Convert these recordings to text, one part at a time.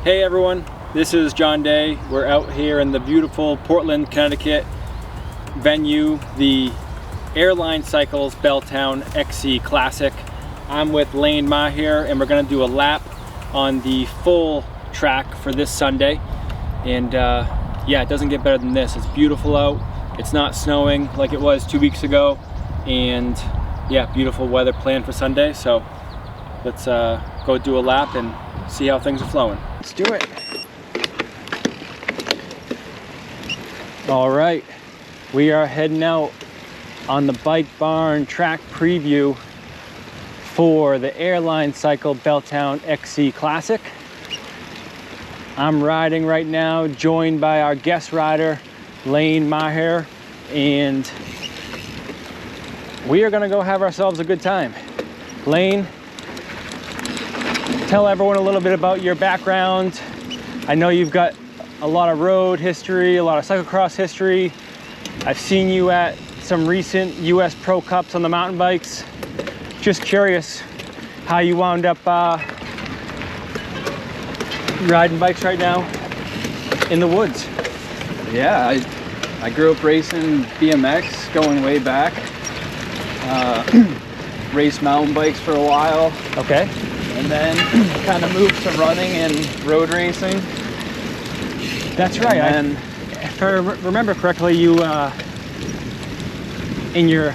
Hey everyone, this is John Day. We're out here in the beautiful Portland, Connecticut venue, the Airline Cycles Belltown XC Classic. I'm with Lane Maher and we're gonna do a lap on the full track for this Sunday. And yeah, it doesn't get better than this. It's beautiful out. It's not snowing like it was 2 weeks ago. And yeah, beautiful weather planned for Sunday. So let's go do a lap and see how things are flowing. Let's do it. All right, we are heading out on the Bike Barn track preview for the Airline Cycle Belltown XC Classic. I'm riding right now, joined by our guest rider, Lane Maher, and we are gonna go have ourselves a good time. Lane, tell everyone a little bit about your background. I know you've got a lot of road history, a lot of cyclocross history. I've seen you at some recent US Pro Cups on the mountain bikes. Just curious how you wound up riding bikes right now in the woods. Yeah, I grew up racing BMX going way back. Raced mountain bikes for a while. Okay. And then kind of moved to running and road racing. That's right. And if I remember correctly, you in your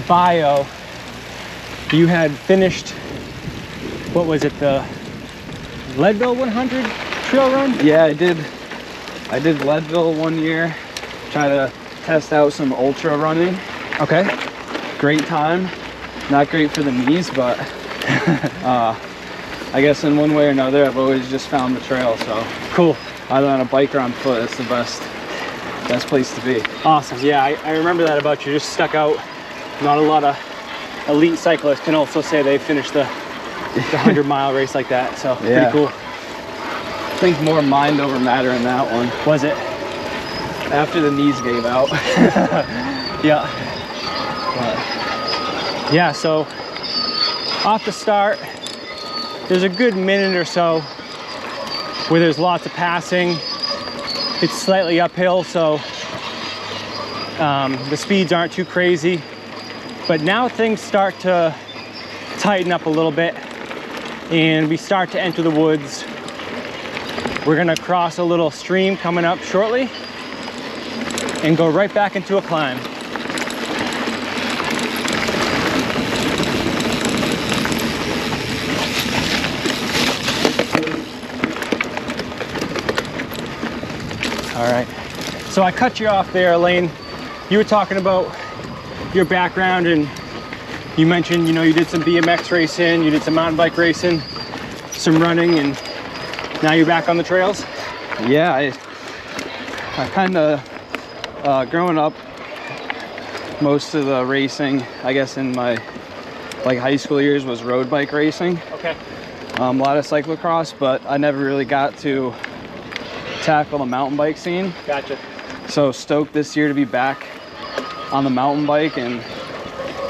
bio, you had finished, what was it, the Leadville 100 trail run? yeah, I did Leadville 1 year, try to test out some ultra running. Okay. Great time. Not great for the knees, but I guess in one way or another, I've always just found the trail. So Cool. either on a bike or on foot, it's the best place to be. Awesome. Yeah, I remember that about you. Just stuck out. Not a lot of elite cyclists can also say they finished the 100-mile race like that. So Yeah. pretty cool. I think more mind over matter in that one. Was it? After the knees gave out. Yeah. Yeah, so off the start, there's a good minute or so where there's lots of passing. It's slightly uphill, so the speeds aren't too crazy. But now things start to tighten up a little bit and we start to enter the woods. We're gonna cross a little stream coming up shortly and go right back into a climb. All right, so I cut you off there, Lane. You were talking about your background and you mentioned, you know, you did some BMX racing, you did some mountain bike racing, some running, and now you're back on the trails? Yeah, I kind of, growing up, most of the racing, I guess in my high school years, was road bike racing. Okay. A lot of cyclocross, but I never really got to tackle the mountain bike scene. Gotcha. So stoked this year to be back on the mountain bike and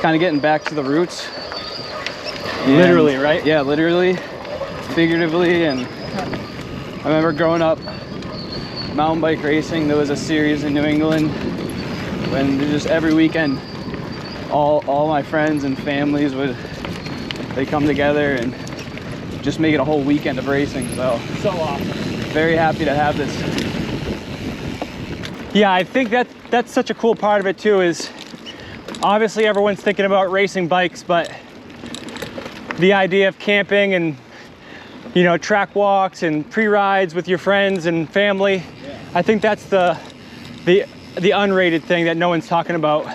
kind of getting back to the roots. And Literally, right? yeah, literally, figuratively. And I remember growing up mountain bike racing, there was a series in New England when just every weekend all my friends and families they come together and just make it a whole weekend of racing. So awesome. very happy to have this. Yeah, I think that's such a cool part of it too, is obviously everyone's thinking about racing bikes, but the idea of camping and, you know, track walks and pre-rides with your friends and family, yeah. I think that's the unrated thing that no one's talking about.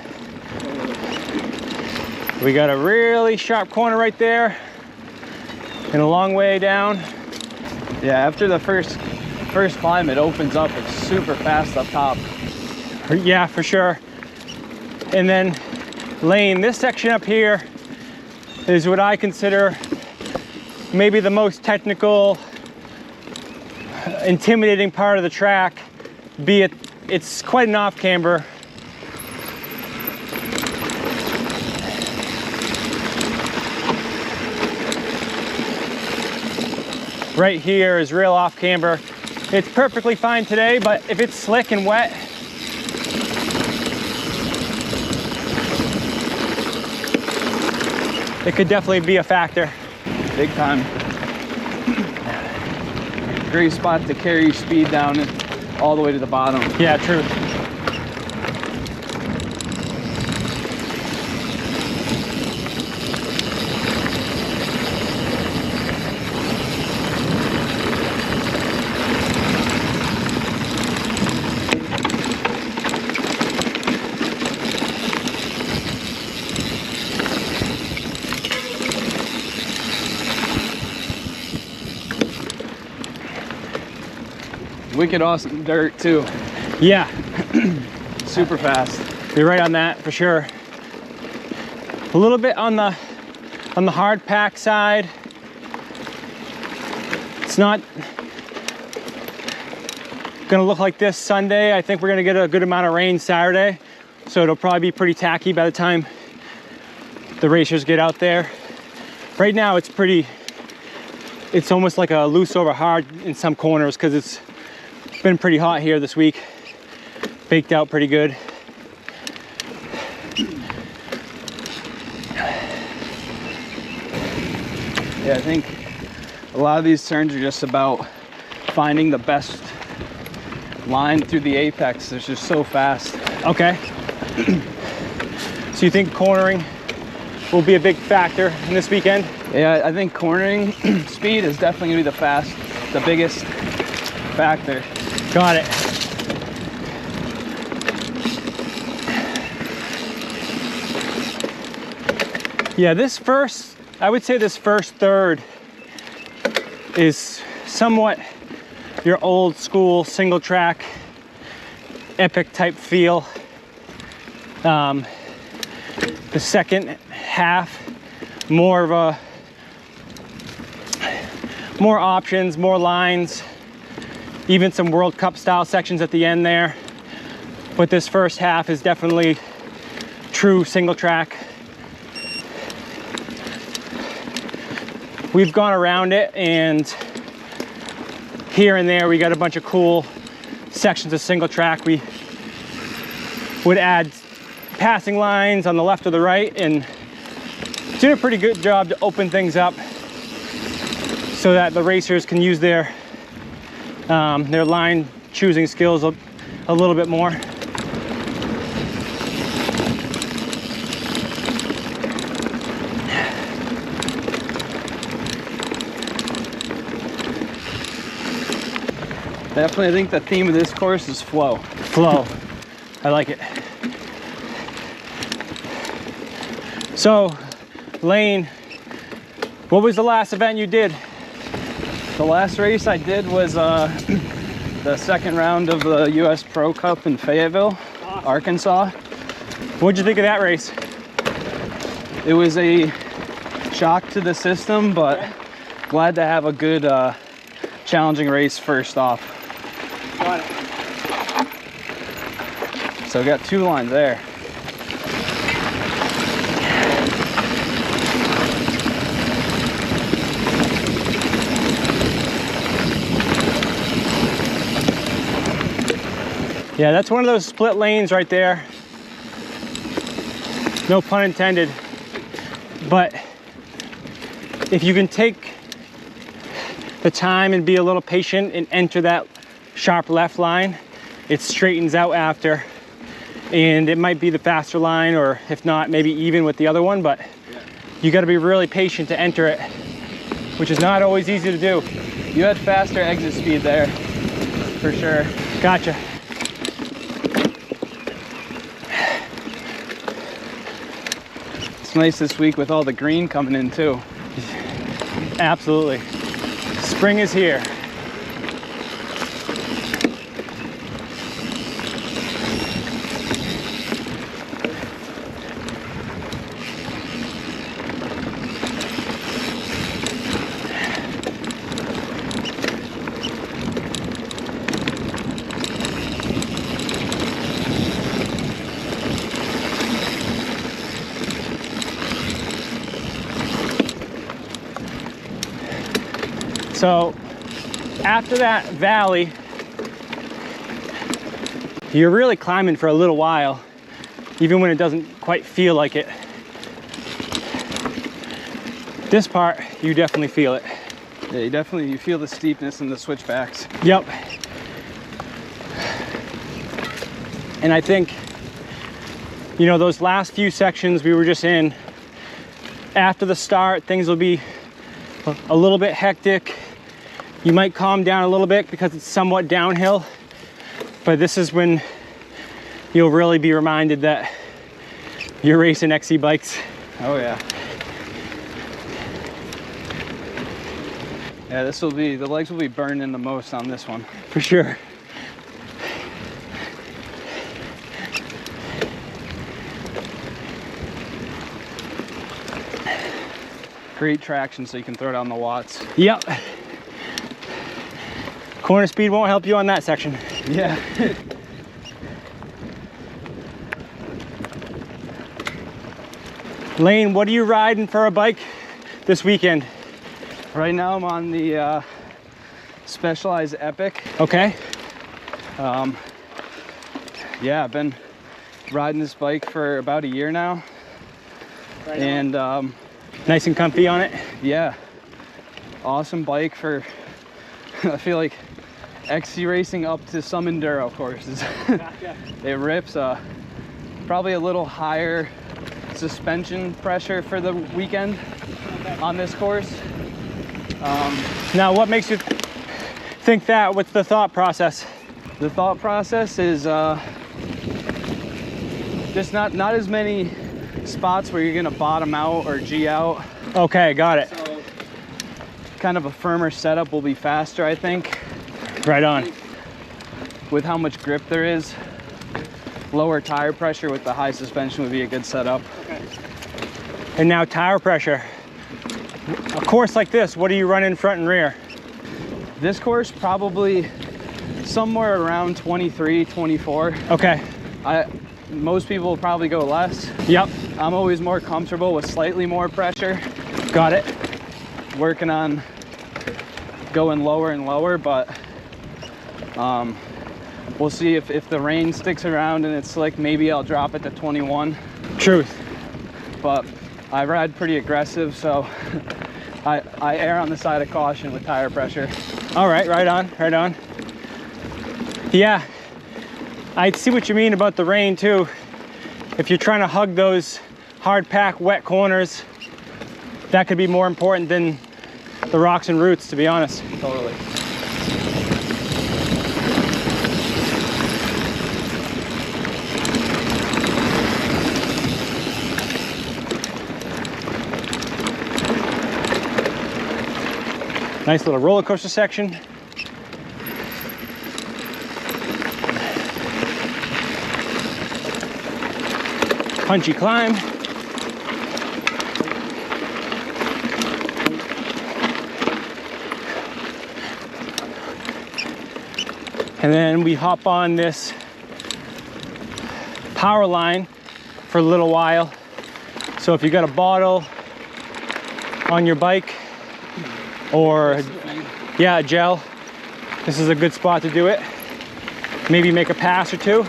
We got a really sharp corner right there and a long way down. Yeah, after the first climb, it opens up. It's super fast up top. Yeah, for sure. And then Lane, this section up here is what I consider maybe the most technical, intimidating part of the track, be it it's quite an off camber. right here is real off camber. It's perfectly fine today, but if it's slick and wet, it could definitely be a factor. Big time. Great spot to carry your speed down all the way to the bottom. Yeah, true. Wicked awesome dirt too. Yeah, Super fast. you're right on that for sure. A little bit on the hard pack side. It's not gonna look like this Sunday. I think we're gonna get a good amount of rain Saturday, so it'll probably be pretty tacky by the time the racers get out there. Right now it's almost like a loose over hard in some corners because it's been pretty hot here this week. Baked out pretty good. Yeah, I think a lot of these turns are just about finding the best line through the apex. It's just so fast. Okay. So you think cornering will be a big factor in this weekend? Yeah, I think cornering speed is definitely gonna be the biggest factor. Got it. Yeah, I would say this first third is somewhat your old school single track epic type feel. The second half, more options, more lines, even some World Cup style sections at the end there. But this first half is definitely true single track. We've gone around it, and here and there we got a bunch of cool sections of single track. We would add passing lines on the left or the right, and did a pretty good job to open things up so that the racers can use their line choosing skills a little bit more. Definitely, I think the theme of this course is flow. Flow. I like it. So, Lane, what was the last event you did? The last race I did was the second round of the US Pro Cup in Fayetteville, Arkansas. What'd you think of that race? It was a shock to the system, but glad to have a good challenging race first off. Got it. So got two lines there. Yeah, that's one of those split lanes right there. No pun intended. But if you can take the time and be a little patient and enter that sharp left line, it straightens out after, and it might be the faster line, or if not, maybe even with the other one, but you got to be really patient to enter it, which is not always easy to do. You had faster exit speed there, for sure. Gotcha. It's nice this week with all the green coming in too. Absolutely. Spring is here. So after that valley, you're really climbing for a little while, even when it doesn't quite feel like it. This part, you definitely feel it. Yeah, you feel the steepness in the switchbacks. Yep. And I think, you know, those last few sections we were just in, after the start, things will be a little bit hectic. You might calm down a little bit because it's somewhat downhill, but this is when you'll really be reminded that you're racing XC bikes. Oh yeah. Yeah, the legs will be burning the most on this one. For sure. Great traction so you can throw down the watts. Yep. Corner speed won't help you on that section. Yeah. Lane, what are you riding for a bike this weekend? Right now I'm on the Specialized Epic. Okay. Yeah, I've been riding this bike for about a year now. Right and nice and comfy on it. Yeah, awesome bike for I feel like XC racing up to some enduro courses. Gotcha. It rips. Probably a little higher suspension pressure for the weekend on this course. Now, what makes you think that? What's the thought process? The thought process is just not as many spots where you're gonna bottom out or G out. Okay, got it. So kind of a firmer setup will be faster, I think. Right on. With how much grip there is, lower tire pressure with the high suspension would be a good setup. Okay. And now tire pressure. A course like this, what do you run in front and rear? This course probably somewhere around 23, 24. Okay. Most people will probably go less. Yep. I'm always more comfortable with slightly more pressure. Got it. Working on going lower and lower, but we'll see if the rain sticks around and it's like, maybe I'll drop it to 21. Truth. But I ride pretty aggressive, so I err on the side of caution with tire pressure. All right, right on, right on. Yeah, I see what you mean about the rain too. If you're trying to hug those hard pack wet corners, that could be more important than the rocks and roots, to be honest. Totally. Nice little roller coaster section. Punchy climb. And then we hop on this power line for a little while. So if you got a bottle on your bike or yeah, a gel, this is a good spot to do it. Maybe make a pass or two.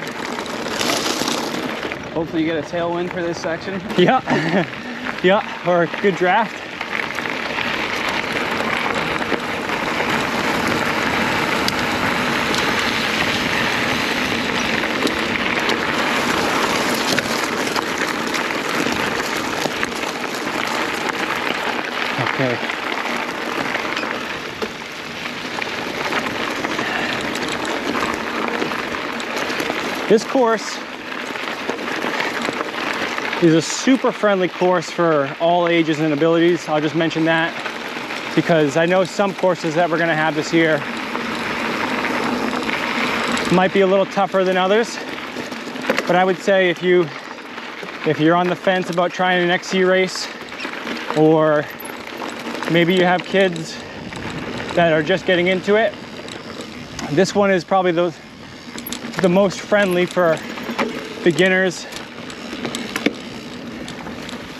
Hopefully you get a tailwind for this section. Yeah, yeah, or a good draft. Okay. This course is a super friendly course for all ages and abilities. I'll just mention that because I know some courses that we're gonna have this year might be a little tougher than others. But I would say if you're on the fence about trying an XC race, or maybe you have kids that are just getting into it, this one is probably the most friendly for beginners.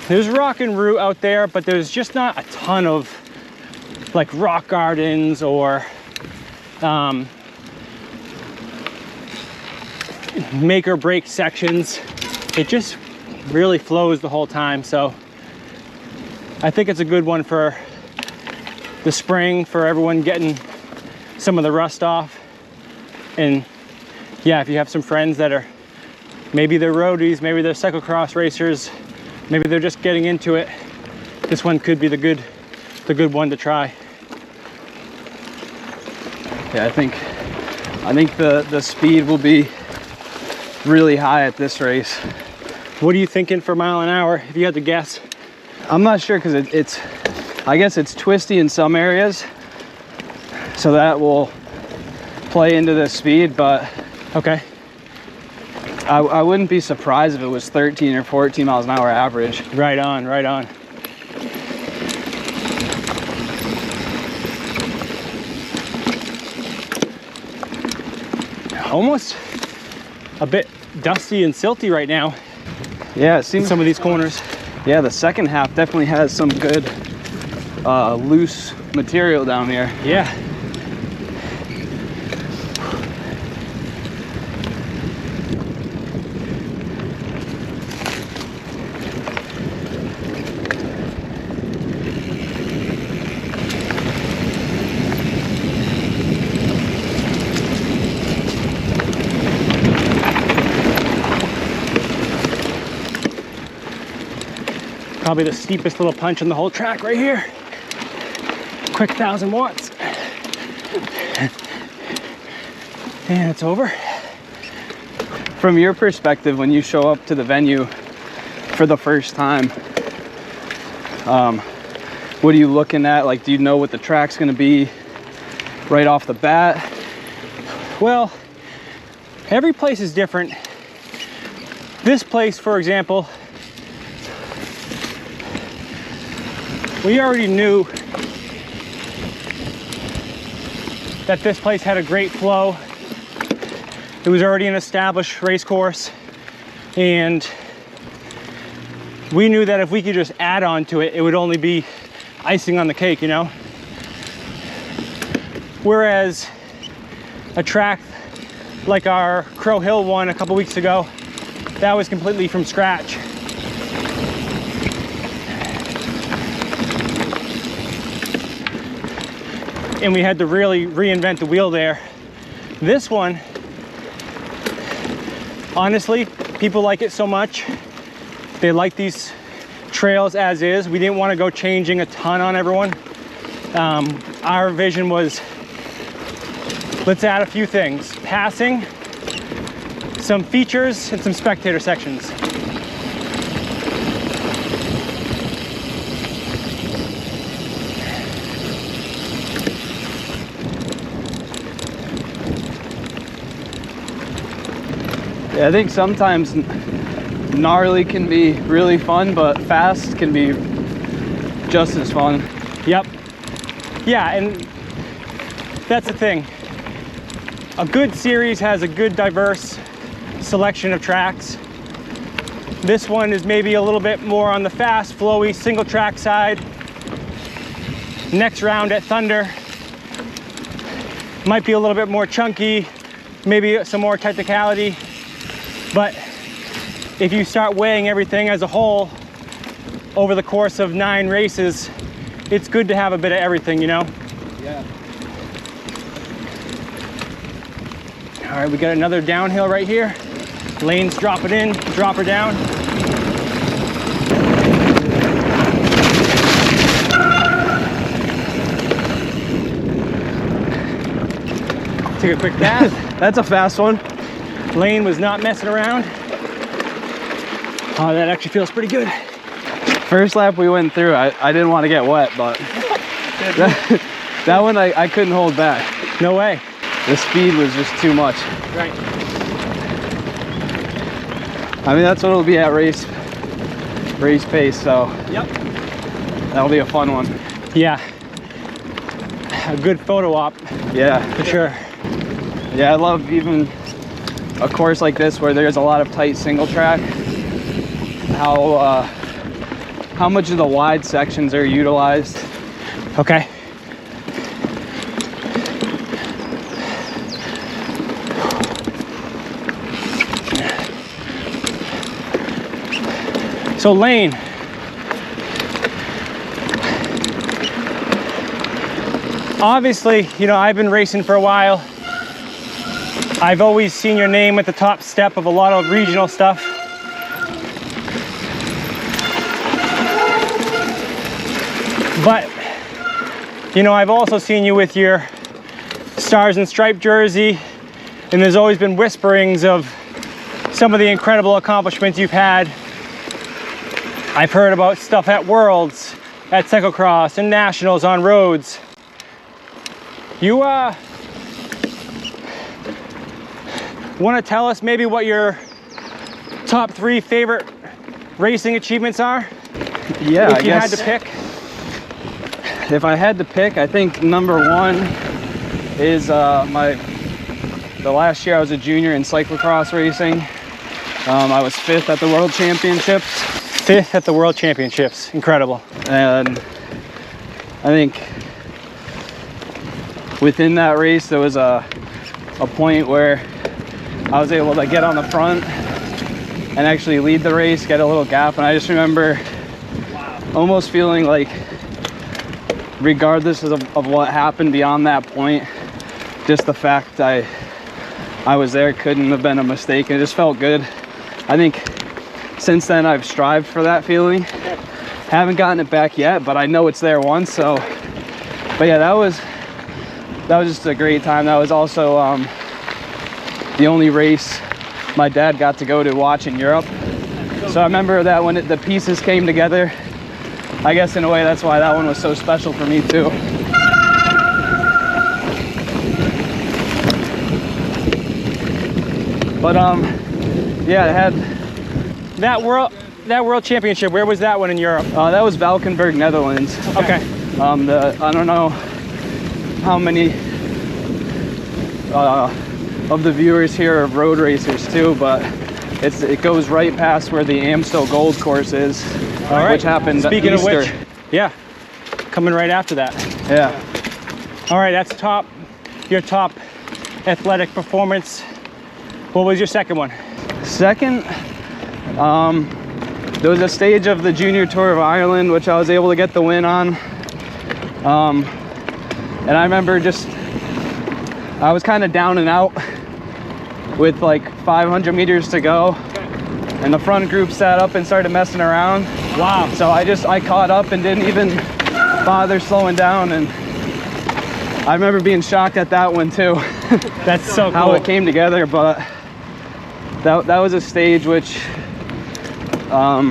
There's rock and root out there, but there's just not a ton of like rock gardens or make or break sections. It just really flows the whole time. So I think it's a good one for the spring, for everyone getting some of the rust off. And yeah, if you have some friends that are, maybe they're roadies, maybe they're cyclocross racers, maybe they're just getting into it, this one could be the good one to try. Yeah, I think the speed will be really high at this race. What are you thinking for mile an hour, if you had to guess? I'm not sure, because it's I guess it's twisty in some areas, so that will play into the speed, but Okay. I wouldn't be surprised if it was 13 or 14 miles an hour average. Right on, right on. Almost a bit dusty and silty right now. Yeah, it seems Some of these corners. Yeah, the second half definitely has some good loose material down here. Yeah. Probably the steepest little punch on the whole track right here. Quick 1,000 watts. And it's over. From your perspective, when you show up to the venue for the first time, what are you looking at? Like, do you know what the track's gonna be right off the bat? Well, every place is different. This place, for example, we already knew that this place had a great flow. It was already an established race course, and we knew that if we could just add on to it, it would only be icing on the cake, you know? Whereas a track like our Crow Hill one a couple weeks ago, that was completely from scratch. And we had to really reinvent the wheel there. This one, honestly, people like it so much. They like these trails as is. We didn't want to go changing a ton on everyone. Our vision was, let's add a few things. Passing, some features, and some spectator sections. Yeah, I think sometimes gnarly can be really fun, but fast can be just as fun. Yep. Yeah, and that's the thing. A good series has a good diverse selection of tracks. This one is maybe a little bit more on the fast, flowy, single track side. Next round at Thunder might be a little bit more chunky, maybe some more technicality. But if you start weighing everything as a whole over the course of 9 races, it's good to have a bit of everything, you know? Yeah. All right, we got another downhill right here. Lanes drop it in, drop her down. Take a quick pass. That's a fast one. Lane was not messing around. Oh, that actually feels pretty good. First lap we went through, I didn't want to get wet, but that one I couldn't hold back. No way. The speed was just too much. Right. I mean, that's what it'll be at race pace, so Yep. that'll be a fun one. Yeah. A good photo op, Yeah, for sure. yeah, I love even a course like this where there's a lot of tight single track, how much of the wide sections are utilized. Okay. So Lane, obviously, you know, I've been racing for a while. I've always seen your name at the top step of a lot of regional stuff. But, you know, I've also seen you with your Stars and Stripe jersey, and there's always been whisperings of some of the incredible accomplishments you've had. I've heard about stuff at Worlds, at cyclocross, and nationals on roads. You want to tell us maybe what your top 3 favorite racing achievements are? Yeah, if you had to pick. If I had to pick, I think number 1 is the last year I was a junior in cyclocross racing. I was 5th at the World Championships. 5th at the World Championships, incredible. And I think within that race there was a point where I was able to get on the front and actually lead the race, get a little gap, and I just remember almost feeling like, regardless of what happened beyond that point, just the fact I was there couldn't have been a mistake, and it just felt good. I think since then I've strived for that feeling. Haven't gotten it back yet, but I know it's there once. So, but yeah, that was just a great time. That was also the only race my dad got to go to watch in Europe. So I remember that when the pieces came together, I guess in a way that's why that one was so special for me too. But yeah, I had that world championship. Where was that one in Europe? That was Valkenburg, Netherlands. Okay. I don't know how many of the viewers here are road racers too, but it goes right past where the Amstel Gold Course is, which happened Speaking Easter. of which, yeah, coming right after that. Yeah. All right, that's your top athletic performance. What was your second one? Second, there was a stage of the Junior Tour of Ireland, which I was able to get the win on. And I remember I was kind of down and out with like 500 meters to go. And the front group sat up and started messing around. Wow. So I caught up and didn't even bother slowing down. And I remember being shocked at that one too. That's so cool. How it came together, but that was a stage which I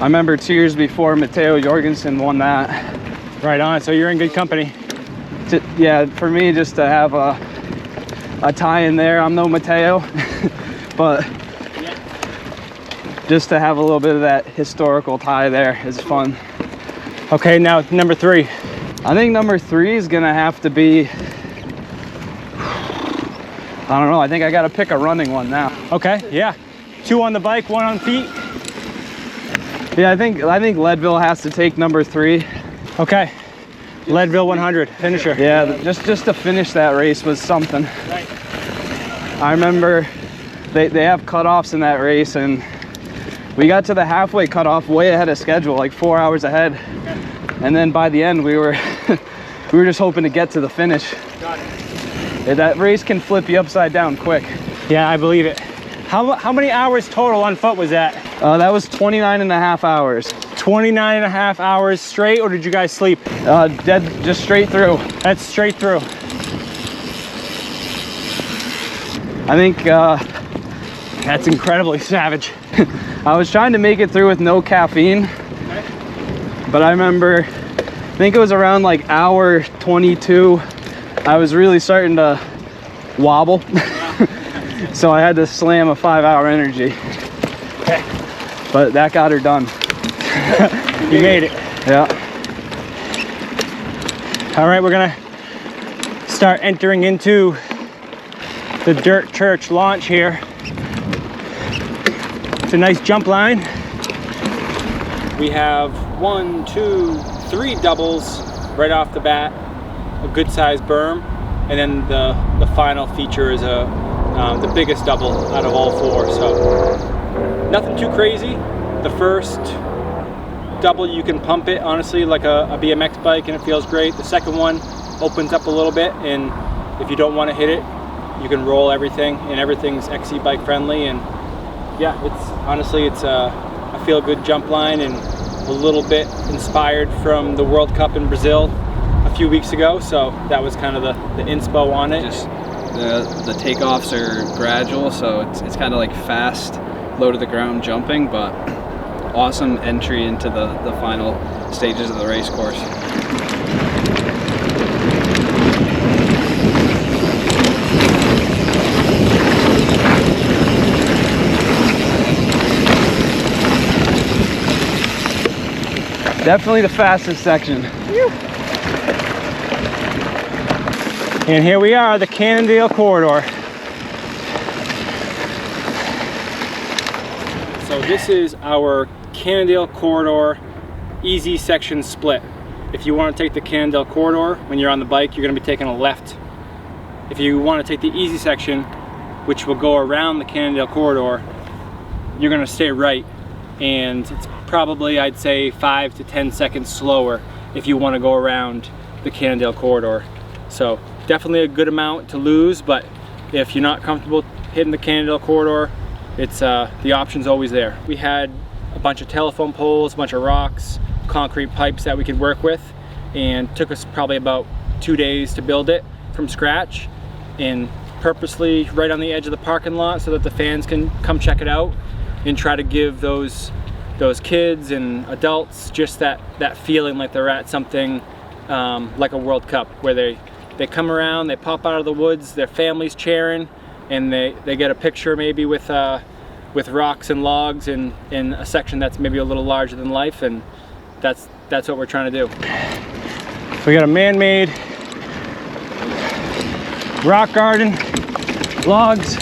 remember 2 years before Matteo Jorgensen won that. Right on, so you're in good company. Yeah, for me just to have a tie in there, I'm no Matteo, but just to have a little bit of that historical tie there is fun. Okay, now number 3. I think number 3 is gonna have to be, I don't know, I think I gotta pick a running one now. Okay, yeah. 2 on the bike, 1 on feet. Yeah, I think Leadville has to take number 3. Okay, Leadville 100, finisher. Yeah, just to finish that race was something. Right. I remember they have cutoffs in that race, and we got to the halfway cutoff way ahead of schedule, like 4 hours ahead. Okay. And then by the end, we were we were just hoping to get to the finish. Got it. That race can flip you upside down quick. Yeah, I believe it. How many hours total on foot was that? That was 29 and a half hours. 29 and a half hours straight, or did you guys sleep? Dead, just straight through. That's straight through. I think that's incredibly savage. I was trying to make it through with no caffeine, but I remember, I think it was around like hour 22, I was really starting to wobble. So I had to slam a 5-hour energy. Okay. But that got her done. You made it. Yeah. All right, we're gonna start entering into the Dirt Church launch here. It's a nice jump line. We have 1, 2, 3 doubles right off the bat, a good sized berm, and then the final feature is the biggest double out of all 4. So nothing too crazy, The first double, you can pump it honestly like a BMX bike and it feels great. The second one opens up a little bit, and if you don't want to hit it, you can roll everything, and everything's XC bike friendly. And yeah, it's honestly, it's a feel good jump line, and a little bit inspired from the World Cup in Brazil a few weeks ago, so that was kind of the inspo on it. Just the takeoffs are gradual, so it's kind of like fast, low to the ground jumping, but awesome entry into the final stages of the race course. Definitely the fastest section. And here we are, the Cannondale corridor. So this is our Cannondale corridor easy section split. If you want to take the Cannondale corridor when you're on the bike, you're going to be taking a left. If you want to take the easy section, which will go around the Cannondale corridor, you're going to stay right. And it's probably, I'd say, 5 to 10 seconds slower if you want to go around the Cannondale corridor. So definitely a good amount to lose, but if you're not comfortable hitting the Cannondale corridor, it's the option's always there. We had a bunch of telephone poles, a bunch of rocks, concrete pipes that we could work with, and took us probably about 2 days to build it from scratch, and purposely right on the edge of the parking lot so that the fans can come check it out and try to give those kids and adults just that feeling like they're at something like a World Cup, where they come around, they pop out of the woods, their family's cheering, and they get a picture maybe with rocks and logs in a section that's maybe a little larger than life, and that's what we're trying to do. So we got a man-made rock garden, logs.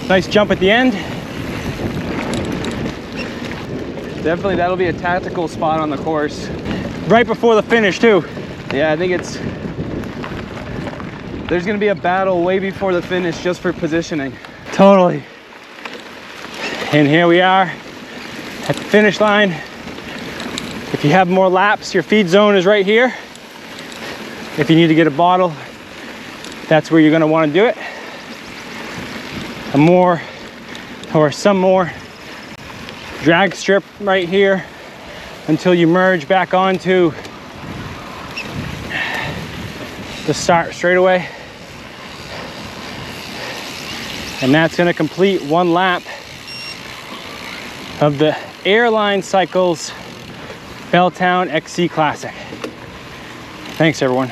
Nice jump at the end. Definitely that'll be a tactical spot on the course. Right before the finish too. Yeah, I think there's gonna be a battle way before the finish just for positioning. Totally. And here we are at the finish line. If you have more laps, your feed zone is right here. If you need to get a bottle, that's where you're gonna wanna do it. Some more drag strip right here until you merge back onto the start straightaway. And that's going to complete one lap of the Airline Cycles Belltown XC Classic. Thanks everyone.